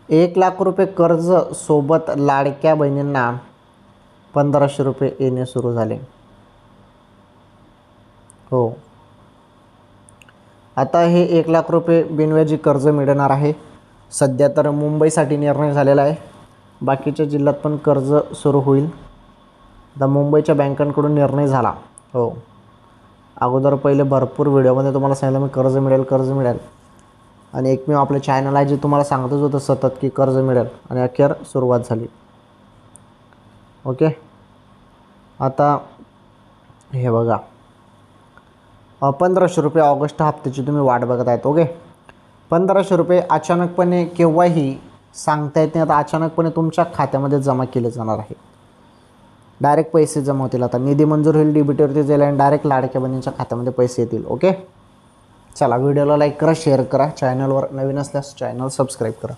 ₹1,00,000 कर्ज सोबत लाडक्या बहिणींना ₹1,500 येणे सुरू झाले. हो, आता हे ₹1,00,000 बिनव्याजी कर्ज मिळणार आहे. सध्या तर मुंबईसाठी निर्णय झालेला आहे. बाकीच्या जिल्ह्यात पण कर्ज सुरू होईल. आता मुंबईच्या बँकांकडून निर्णय झाला. हो, अगोदर पहिले भरपूर व्हिडिओमध्ये तुम्हाला सांगितलं मी कर्ज मिळेल आणि एकमेव आपलं चॅनल आहे जे तुम्हाला सांगतच होतं सतत की कर्ज मिळेल आणि अखेर सुरुवात झाली. ओके, आता हे बघा ₹1,500 ऑगस्ट हप्त्याची तुम्ही वाट बघत आहेत. ओके, ₹1,500 अचानकपणे केव्हाही सांगता येत नाही. आता अचानकपणे तुमच्या खात्यामध्ये जमा केले जाणार आहे. डायरेक्ट पैसे जमा होतील. आता निधी मंजूर होईल, डीबीटीवरती जाईल आणि डायरेक्ट लाडक्या बहिणींच्या खात्यामध्ये पैसे येतील. ओके, चला व्हिडिओला लाईक करा, शेअर करा, चॅनलवर नवीन असल्यास चॅनल सबस्क्राईब करा.